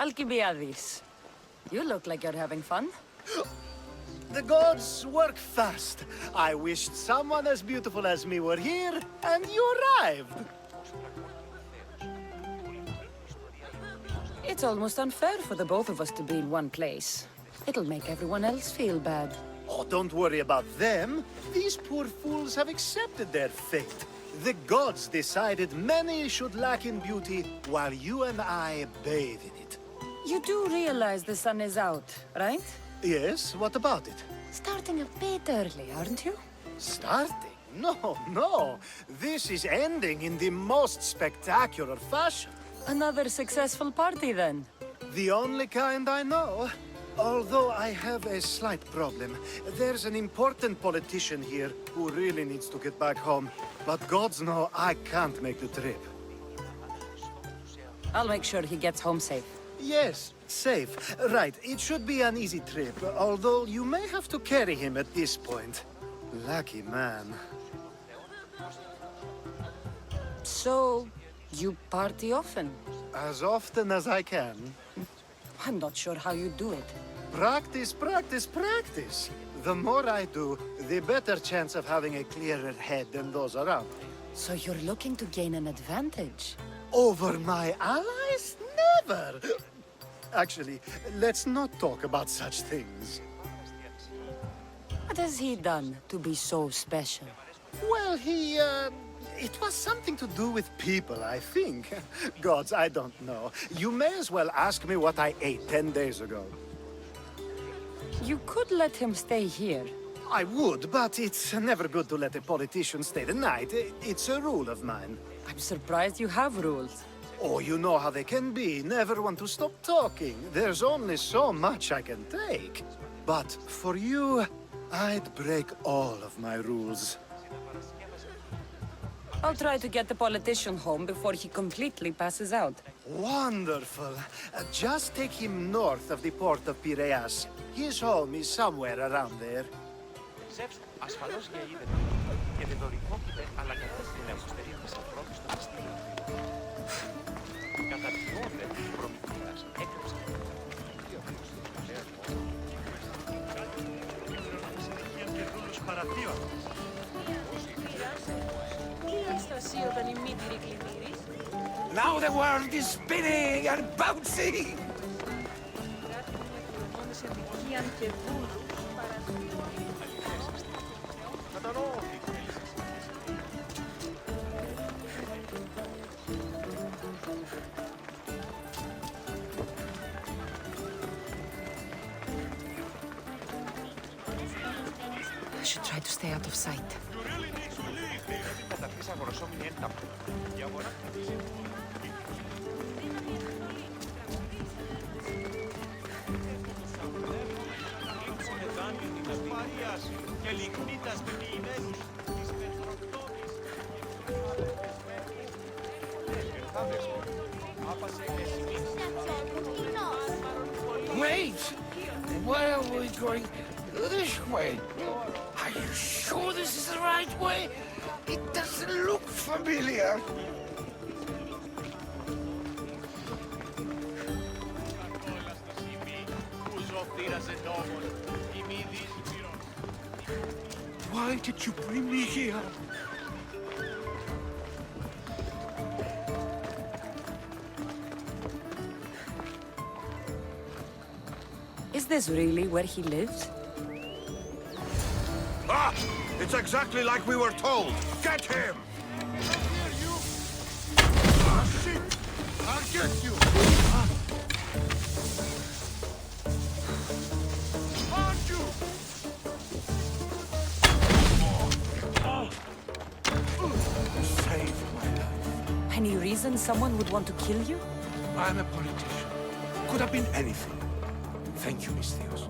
Alcibiades, you look like you're having fun. The gods work fast. I wished someone as beautiful as me were here, and you arrived. It's almost unfair for the both of us to be in one place. It'll make everyone else feel bad. Oh, don't worry about them. These poor fools have accepted their fate. The gods decided many should lack in beauty, while you and I bathe in it. You do realize the sun is out, right? Yes, what about it? Starting a bit early, aren't you? Starting? No, no. This is ending in the most spectacular fashion. Another successful party, then. The only kind I know. Although I have a slight problem. There's an important politician here who really needs to get back home. But gods know I can't make the trip. I'll make sure he gets home safe. Yes, safe. Right, it should be an easy trip, although you may have to carry him at this point. Lucky man. So, you party often? As often as I can. I'm not sure how you do it. Practice, practice, practice. The more I do, the better chance of having a clearer head than those around me. So you're looking to gain an advantage? Over my allies? Never! Actually, let's not talk about such things. What has he done to be so special? Well, it was something to do with people, I think. Gods, I don't know. You may as well ask me what I ate 10 days ago. You could let him stay here. I would, but it's never good to let a politician stay the night. It's a rule of mine. I'm surprised you have rules. Oh, you know how they can be. Never want to stop talking. There's only so much I can take. But for you, I'd break all of my rules. I'll try to get the politician home before he completely passes out. Wonderful. Just take him north of the port of Piraeus. His home is somewhere around there. Now the world is spinning and bouncing! I should try to stay out of sight. Wait! Why are we going this way? Are you sure this is the right way? It doesn't look familiar. Why did you bring me here? Is this really where he lives? Ah! It's exactly like we were told! Get him! Ah, shit! I'll get you! Aren't you? Save my life. Any reason someone would want to kill you? I'm a politician. Could have been anything. Thank you, Miss Theos.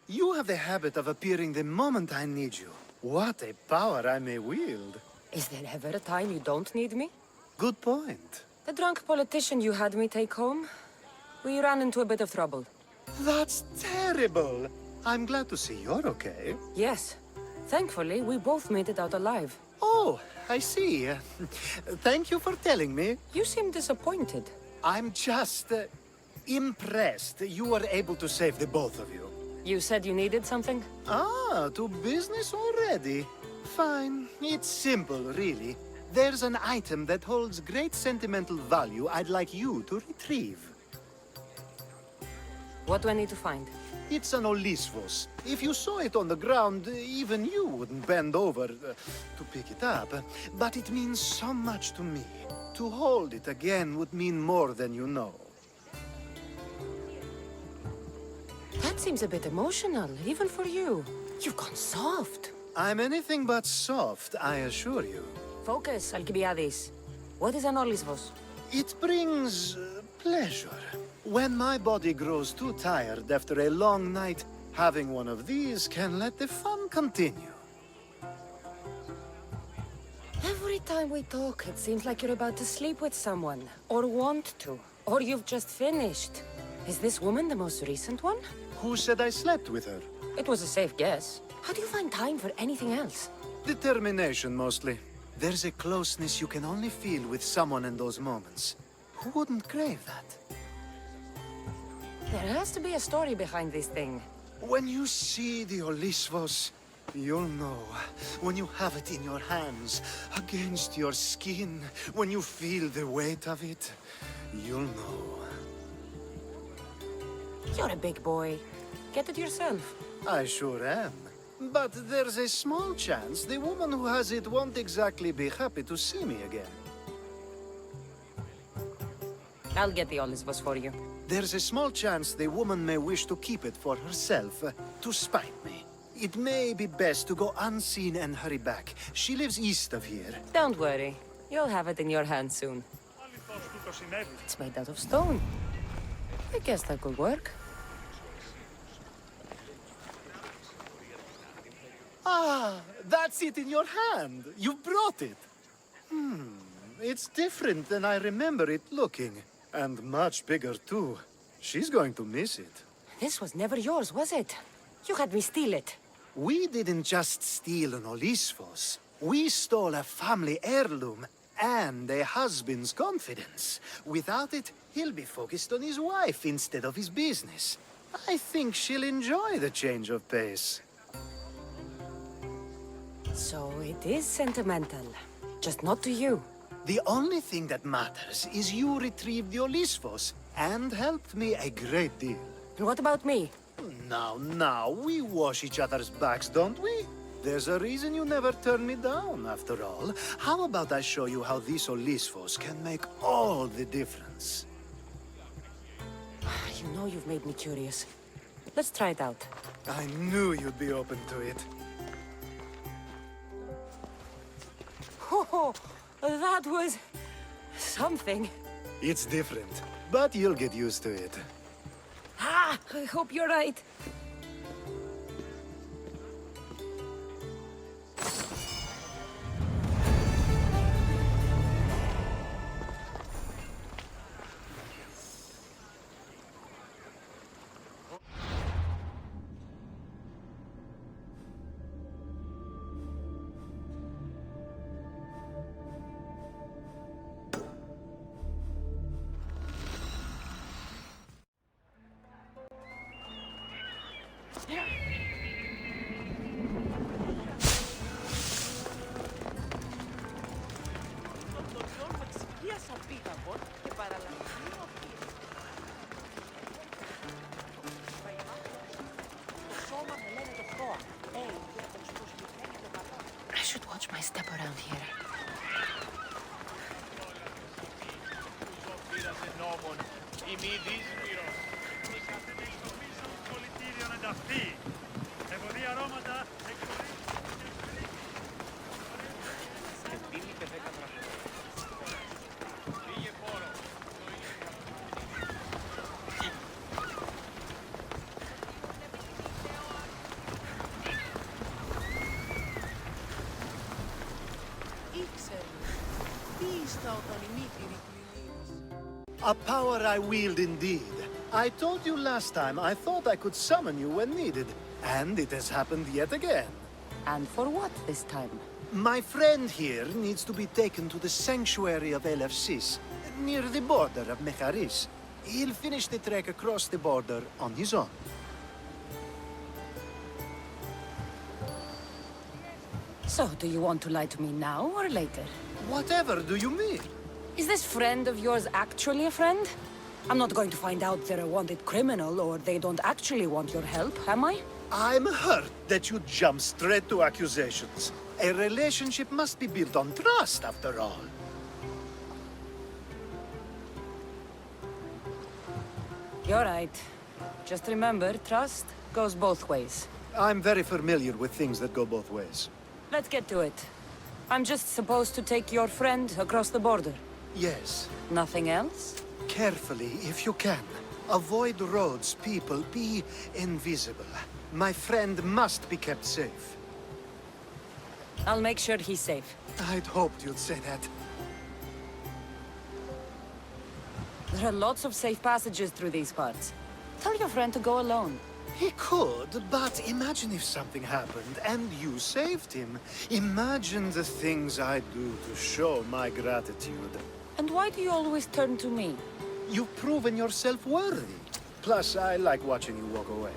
You have the habit of appearing the moment I need you. What a power I may wield. Is there ever a time you don't need me? Good point. The drunk politician you had me take home? We ran into a bit of trouble. That's terrible. I'm glad to see you're okay. Yes. Thankfully, we both made it out alive. Oh, I see. Thank you for telling me. You seem disappointed. I'm just impressed you were able to save the both of you. You said you needed something? Ah, to business already. Fine. It's simple, really. There's an item that holds great sentimental value I'd like you to retrieve. What do I need to find? It's an Olisvos. If you saw it on the ground, even you wouldn't bend over to pick it up. But it means so much to me. To hold it again would mean more than you know. That seems a bit emotional, even for you. You've gone soft. I'm anything but soft, I assure you. Focus, Alcibiades. What is an Olisvos? It brings pleasure. When my body grows too tired after a long night, having one of these can let the fun continue. Every time we talk, it seems like you're about to sleep with someone. Or want to. Or you've just finished. Is this woman the most recent one? Who said I slept with her? It was a safe guess. How do you find time for anything else? Determination, mostly. There's a closeness you can only feel with someone in those moments. Who wouldn't crave that? There has to be a story behind this thing. When you see the Olisvos, you'll know. When you have it in your hands, against your skin, when you feel the weight of it, you'll know. You're a big boy. Get it yourself. I sure am. But there's a small chance the woman who has it won't exactly be happy to see me again. I'll get the Olisvos for you. There's a small chance the woman may wish to keep it for herself, to spite me. It may be best to go unseen and hurry back. She lives east of here. Don't worry. You'll have it in your hand soon. It's made out of stone. I guess that could work. Ah, that's it in your hand. You brought it. It's different than I remember it looking. And much bigger, too. She's going to miss it. This was never yours, was it? You had me steal it. We didn't just steal an Olisvos. We stole a family heirloom and a husband's confidence. Without it, he'll be focused on his wife instead of his business. I think she'll enjoy the change of pace. So it is sentimental. Just not to you. The only thing that matters is you retrieved the Olisvos and helped me a great deal. And what about me? Now, we wash each other's backs, don't we? There's a reason you never turn me down, after all. How about I show you how these Olisvos can make all the difference? You know you've made me curious. Let's try it out. I knew you'd be open to it. Oh, that was... something. It's different, but you'll get used to it. Ah, I hope you're right. I should watch my step around here. A power I wield indeed. I told you last time I thought I could summon you when needed, and it has happened yet again. And for what this time? My friend here needs to be taken to the sanctuary of Elefsis, near the border of Mecharis. He'll finish the trek across the border on his own. So, do you want to lie to me now or later? Whatever do you mean? Is this friend of yours actually a friend? I'm not going to find out they're a wanted criminal or they don't actually want your help, am I? I'm hurt that you jump straight to accusations. A relationship must be built on trust, after all. You're right. Just remember, trust goes both ways. I'm very familiar with things that go both ways. Let's get to it. I'm just supposed to take your friend across the border. Yes. Nothing else? Carefully, if you can. Avoid roads, people, be invisible. My friend must be kept safe. I'll make sure he's safe. I'd hoped you'd say that. There are lots of safe passages through these parts. Tell your friend to go alone. He could, but imagine if something happened and you saved him. Imagine the things I'd do to show my gratitude. And why do you always turn to me? You've proven yourself worthy. Plus, I like watching you walk away.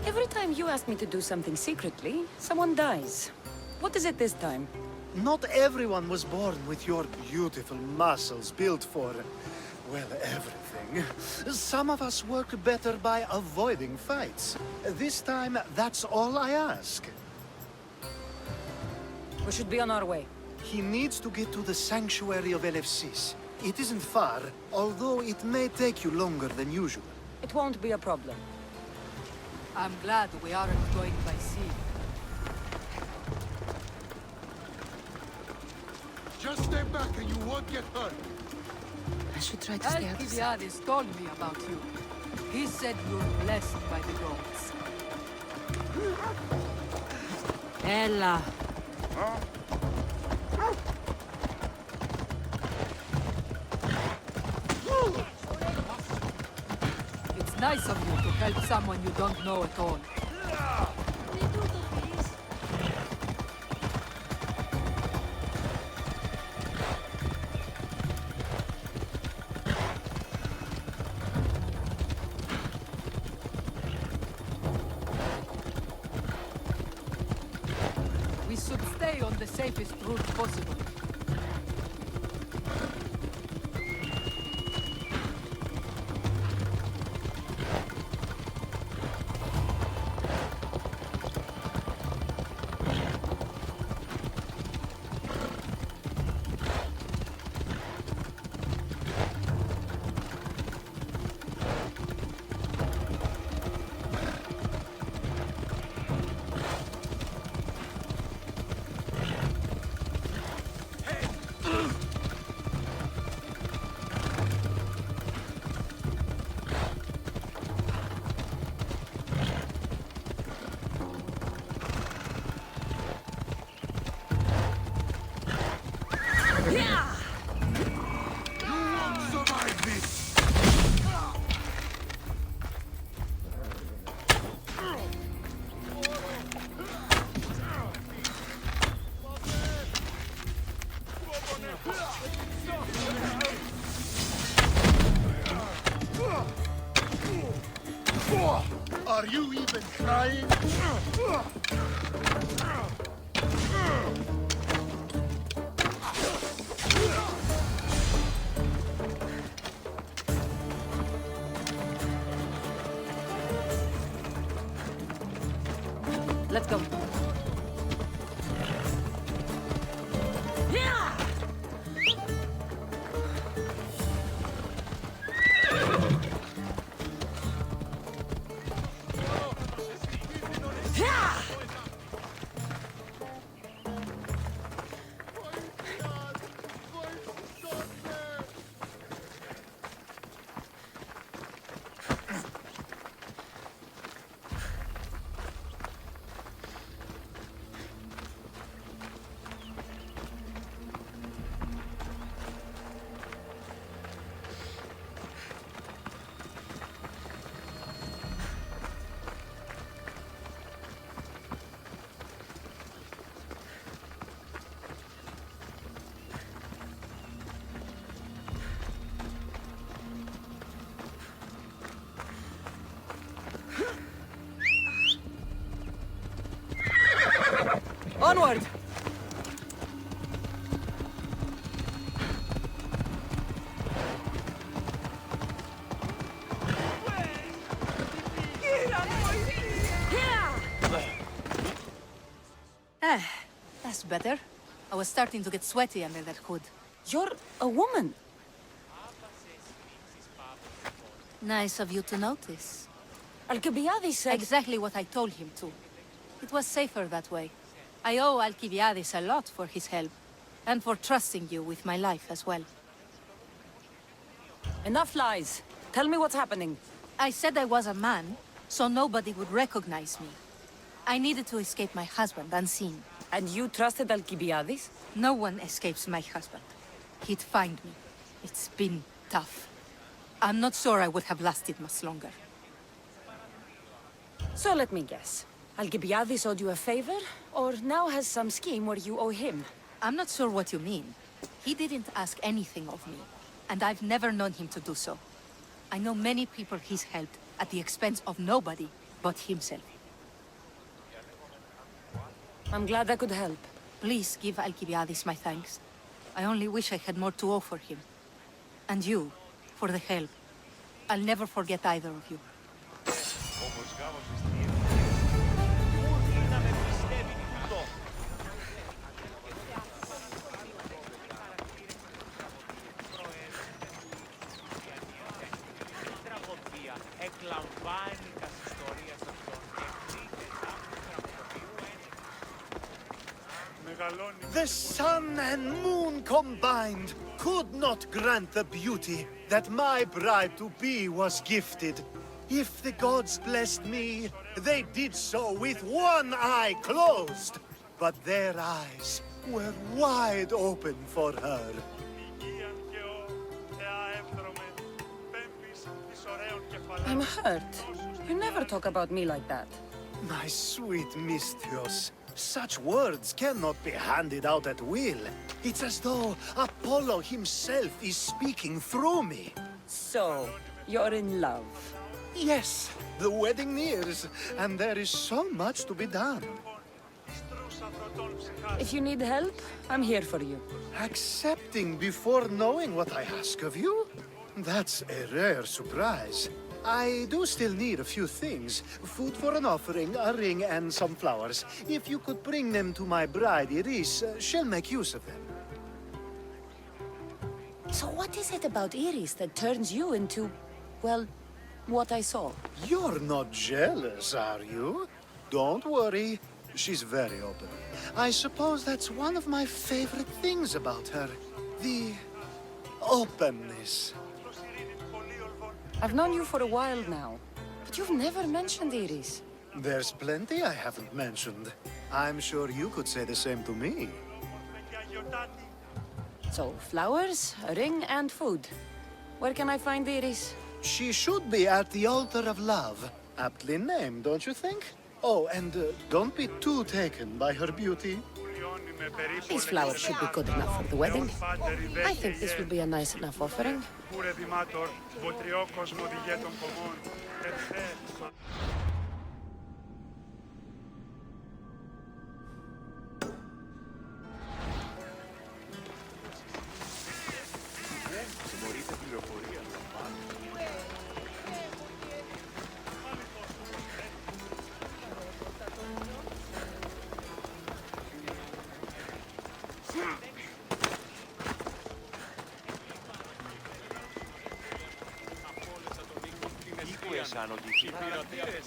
Every time you ask me to do something secretly, someone dies. What is it this time? Not everyone was born with your beautiful muscles built for, well, everything. Some of us work better by avoiding fights. This time, that's all I ask. We should be on our way. He needs to get to the sanctuary of Elefsis. It isn't far, although it may take you longer than usual. It won't be a problem. I'm glad we aren't going by sea. Just stay back and you won't get hurt. I should try to stay out of sight. Alcibiades told me about you. He said you're blessed by the gods. Ella. It's nice of you to help someone you don't know at all. We should stay on the safest route possible. Are you even trying? Let's go. Yeah! Yeah! Onward! That's better. I was starting to get sweaty under that hood. You're a woman. Nice of you to notice. Alcibiades said... Exactly what I told him to. It was safer that way. I owe Alcibiades a lot for his help, and for trusting you with my life as well. Enough lies. Tell me what's happening. I said I was a man, so nobody would recognize me. I needed to escape my husband unseen. And you trusted Alcibiades? No one escapes my husband. He'd find me. It's been tough. I'm not sure I would have lasted much longer. So let me guess. Alcibiades owed you a favor, or now has some scheme where you owe him? I'm not sure what you mean. He didn't ask anything of me, and I've never known him to do so. I know many people he's helped at the expense of nobody but himself. I'm glad I could help. Please give Alcibiades my thanks. I only wish I had more to offer him. And you, for the help. I'll never forget either of you. The sun and moon combined could not grant the beauty that my bride-to-be was gifted. If the gods blessed me, they did so with one eye closed. But their eyes were wide open for her. I'm hurt. You never talk about me like that. My sweet Misthios, such words cannot be handed out at will. It's as though Apollo himself is speaking through me. So, you're in love. Yes, the wedding nears, and there is so much to be done. If you need help, I'm here for you. Accepting before knowing what I ask of you? That's a rare surprise. I do still need a few things. Food for an offering, a ring, and some flowers. If you could bring them to my bride, Iris, she'll make use of them. So what is it about Iris that turns you into, well, what I saw? You're not jealous, are you? Don't worry. She's very open. I suppose that's one of my favorite things about her. The openness. I've known you for a while now, but you've never mentioned Iris. There's plenty I haven't mentioned. I'm sure you could say the same to me. So, flowers, a ring, and food. Where can I find Iris? She should be at the altar of love. Aptly named, don't you think? Oh, and don't be too taken by her beauty. These flowers should be good enough for the wedding. I think this will be a nice enough offering. πέσαν ότι οι πειρατήρες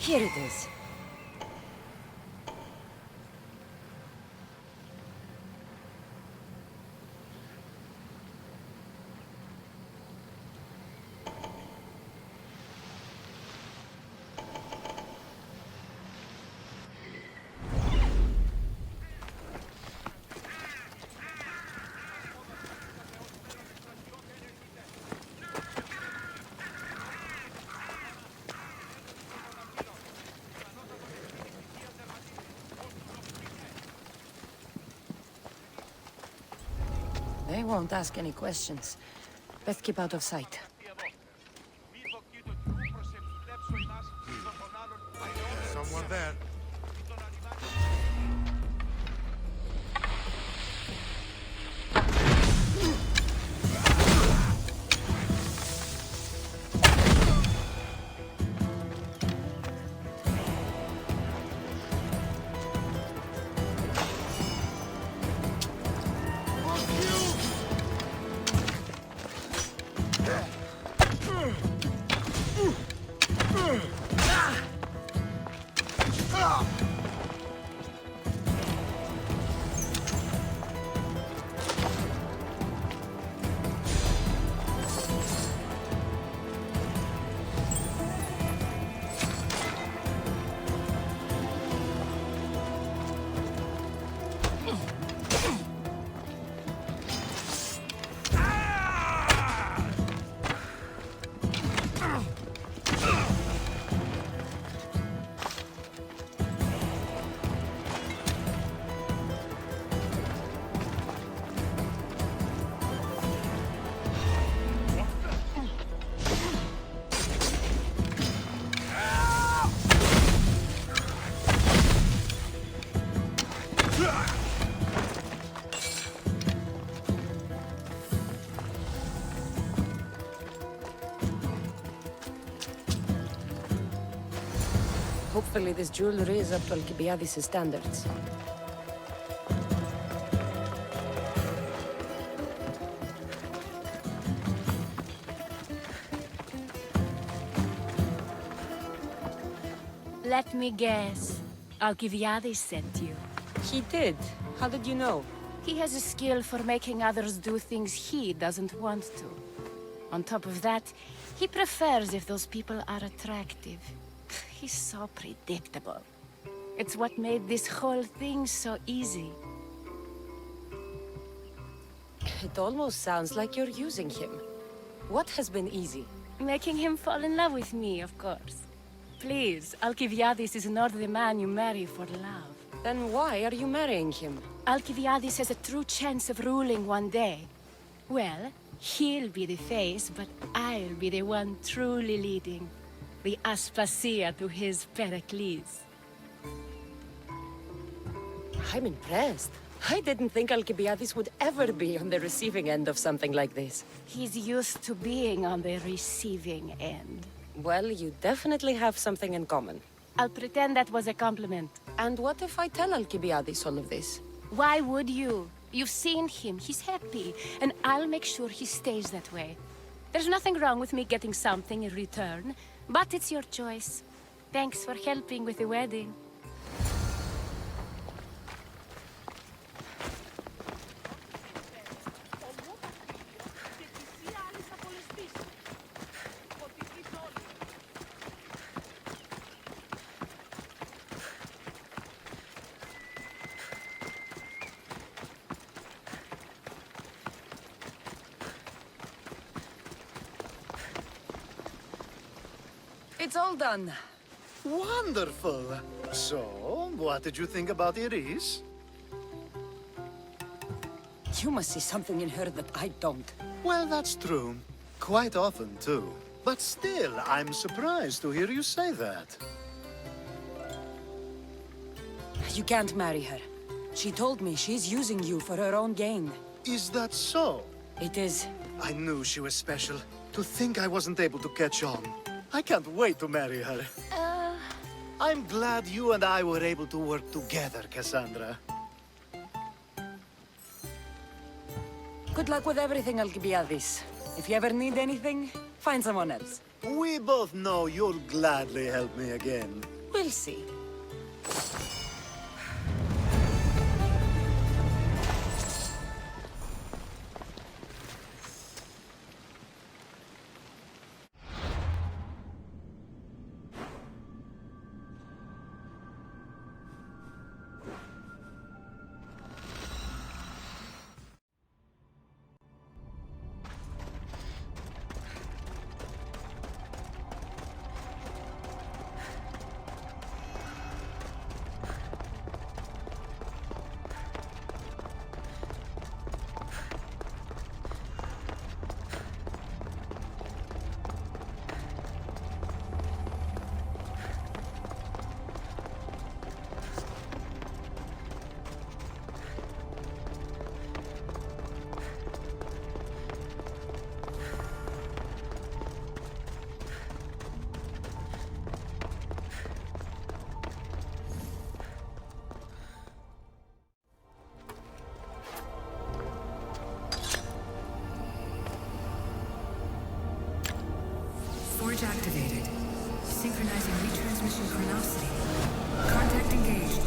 Here it is. They won't ask any questions. Best keep out of sight. Someone there. Hopefully this jewelry is up to Alcibiades' standards. Let me guess. Alcibiades sent you. He did. How did you know? He has a skill for making others do things he doesn't want to. On top of that, he prefers if those people are attractive. He's so predictable. It's what made this whole thing so easy. It almost sounds like you're using him. What has been easy? Making him fall in love with me, of course. Please, Alcibiades is not the man you marry for love. Then why are you marrying him? Alcibiades has a true chance of ruling one day. Well, he'll be the face, but I'll be the one truly leading. The Aspasia to his Pericles. I'm impressed. I didn't think Alcibiades would ever be on the receiving end of something like this. He's used to being on the receiving end. Well, you definitely have something in common. I'll pretend that was a compliment. And what if I tell Alcibiades all of this? Why would you? You've seen him, he's happy, and I'll make sure he stays that way. There's nothing wrong with me getting something in return, but it's your choice. Thanks for helping with the wedding. It's all done. Wonderful. So, what did you think about Iris? You must see something in her that I don't. Well, that's true. Quite often, too. But still, I'm surprised to hear you say that. You can't marry her. She told me she's using you for her own gain. Is that so? It is. I knew she was special. To think I wasn't able to catch on. I can't wait to marry her. I'm glad you and I were able to work together, Cassandra. Good luck with everything, Alcibiades. If you ever need anything, find someone else. We both know you'll gladly help me again. We'll see. Forge activated. Synchronizing retransmission chronicity. Contact engaged.